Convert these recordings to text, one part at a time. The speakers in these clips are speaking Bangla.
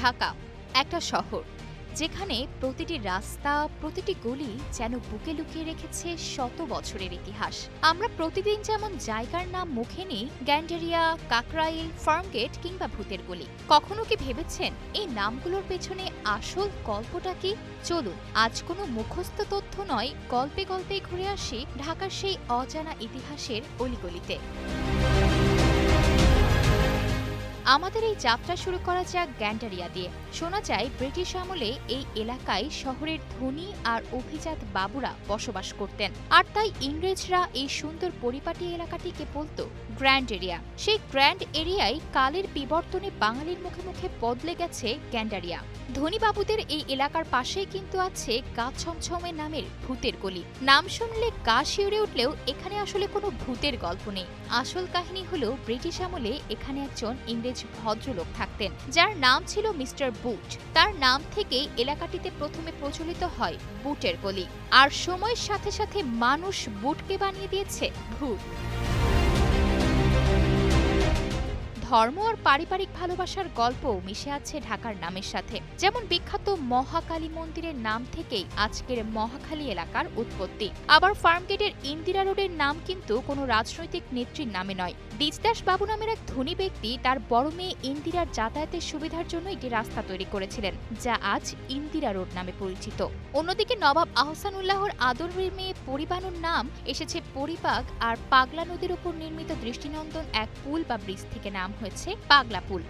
ঢাকা একটা শহর যেখানে প্রতিটি রাস্তা, প্রতিটি গলি যেন বুকে লুকিয়ে রেখেছে শত বছরের ইতিহাস। আমরা প্রতিদিন যেমন জায়গার নাম মুখে নিই, গ্যান্ডারিয়া, কাকরাইল, ফার্মগেট কিংবা ভূতের গলি, কখনো কি ভেবেছেন এই নামগুলোর পেছনে আসল গল্পটা কি? চলুন আজ কোনো মুখস্থ তথ্য নয়, গল্পে গল্পে ঘুরে আসি ঢাকার সেই অজানা ইতিহাসের অলিগলিতে। আমাদের এই যাত্রা শুরু করা যাক গ্যান্ডারিয়া দিয়ে। শোনা যায় ব্রিটিশ আমলে এই এলাকায় শহরের ধনী আর অভিজাত বাবুরা বসবাস করতেন, আর তাই ইংরেজরা এই সুন্দর পরিপাটি এলাকাটিকে বলতো গ্র্যান্ড এরিয়া। সেই গ্র্যান্ড এরিয়ায় কালের বিবর্তনে বাঙালির মুখে মুখে বদলে গেছে গ্যান্ডারিয়া। ধনী বাবুদের এই এলাকার পাশেই কিন্তু আছে গা ছমছমে নামের ভূতের গলি। নাম শুনলে গা শিউরে উঠলেও এখানে আসলে কোনো ভূতের গল্প নেই। আসল কাহিনী হলো ব্রিটিশ আমলে এখানে একজন ইংরেজ ভদ্রলোক থাকতেন যার নাম ছিল মিস্টার বুট। তার নাম থেকে এলাকাটিতে প্রথমে প্রচলিত হয় বুটের গলি, আর সময়ের সাথে সাথে মানুষ বুটকে বানিয়ে দিয়েছে ভূত। ধর্ম আর পারিবারিক ভালোবাসার গল্প মিশে আছে ঢাকার নামের সাথে। যেমন বিখ্যাত মহাকালী মন্দিরের নাম থেকেই আজকের মহাখালী এলাকার উৎপত্তি। আবার ফার্মগেটের ইন্দিরা রোডের নাম কিন্তু কোনো রাজনৈতিক নেত্রীর নামে নয়। দ্বিজদাস বাবু নামের এক ধনী ব্যক্তি তার বড় মেয়ে ইন্দিরার যাতায়াতের সুবিধার জন্য একটি রাস্তা তৈরি করেছিলেন, যা আজ ইন্দিরা রোড নামে পরিচিত। অন্যদিকে নবাব আহসানুল্লাহর আদরের মেয়ে পরিবানুর নাম এসেছে পরিবাগ, আর পাগলা নদীর উপর নির্মিত দৃষ্টিনন্দন এক পুল বা ব্রিজ থেকে নাম হয়েছে পাগলা পুল।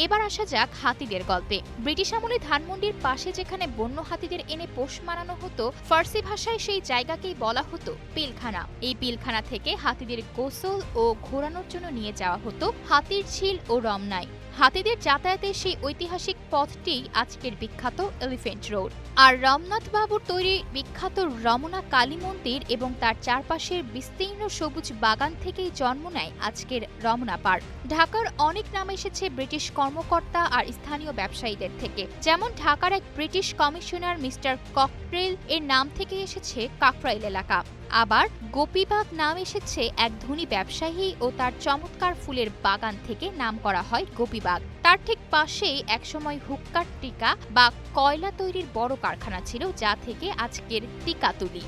এবার আসা যাক হাতিদের গল্পে। ব্রিটিশ আমলে ধানমন্ডির পাশে যেখানে বন্য হাতিদের এনে পোষ মানানো হতো, ফার্সি ভাষায় সেই জায়গাকেই বলা হতো পিলখানা। এই পিলখানা থেকে হাতিদের গোসল ও ঘোরানোর জন্য নিয়ে যাওয়া হতো হাতির ঝিল ও রমনায়। হাতিদের যাতায়াতের সেই ঐতিহাসিক পথটি আজকের বিখ্যাত এলিফ্যান্ট রোড। আর রমনাথ বাবুর তৈরি বিখ্যাত রমনা কালী মন্দির এবং তার চারপাশের বিস্তীর্ণ সবুজ বাগান থেকেই জন্ম নেয় আজকের রমনা পার্ক। ঢাকার অনেক নাম এসেছে ব্রিটিশ কর্মকর্তা আর স্থানীয় ব্যবসায়ীদের থেকে। যেমন ঢাকার এক ব্রিটিশ কমিশনার মিস্টার ককরেল এর নাম থেকে এসেছে কাকরাইল এলাকা। আবার গোপীবাগ নাম এসেছে এক ধনী ব্যবসায়ী ও তার চমৎকার ফুলের বাগান থেকে নাম করা হয় গোপীবাগ। তার ঠিক পাশেই একসময় হুক্কার টিকা বা কয়লা তৈরির বড় কারখানা ছিল, যা থেকে আজকের টিকাতুলি।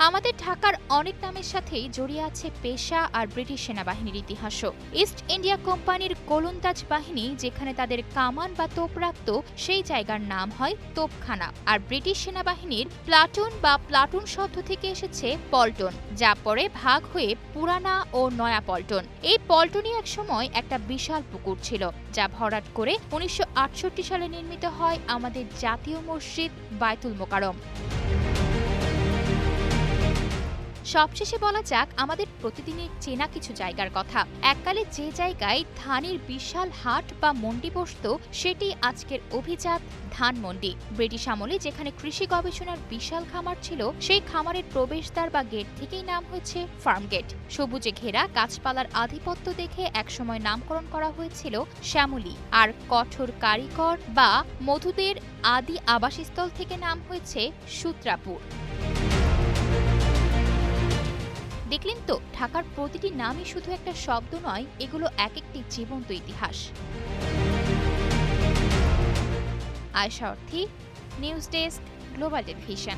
আমাদের ঢাকার অনেক নামের সাথেই জড়িয়ে আছে পেশা আর ব্রিটিশ সেনাবাহিনীর ইতিহাসও। ইস্ট ইন্ডিয়া কোম্পানির গোলন্দাজ বাহিনী যেখানে তাদের কামান বা তোপ রাখত, সেই জায়গার নাম হয় তোপখানা। আর ব্রিটিশ সেনাবাহিনীর প্লাটুন বা প্লাটুন শব্দ থেকে এসেছে পল্টন, যা পরে ভাগ হয়ে পুরানা ও নয়া পল্টন। এই পল্টনই এক সময় একটা বিশাল পুকুর ছিল, যা ভরাট করে 1968 সালে নির্মিত হয় আমাদের জাতীয় মসজিদ বায়তুল মোকাররম। সবশেষে বলা যাক আমাদের প্রতিদিনের চেনা কিছু জায়গার কথা। এককালে যে জায়গায় ধানের বিশাল হাট বা মন্ডি বসত, সেটি আজকের অভিজাত ধানমন্ডি। ব্রিটিশ আমলে যেখানে কৃষি গবেষণার বিশাল খামার ছিল, সেই খামারের প্রবেশদ্বার বা গেট থেকেই নাম হয়েছে ফার্মগেট। সবুজে ঘেরা গাছপালার আধিপত্য দেখে একসময় নামকরণ করা হয়েছিল শ্যামলী। আর কঠোর কারিগর বা মধুদের আদি আবাসস্থল থেকে নাম হয়েছে সূত্রাপুর। দেখলেন তো, ঢাকার প্রতিটি নামই শুধু একটা শব্দ নয়, এগুলো এক একটি জীবন্ত ইতিহাস। আয়েশা অর্থী, নিউজ ডেস্ক, গ্লোবাল টেলিভিশন।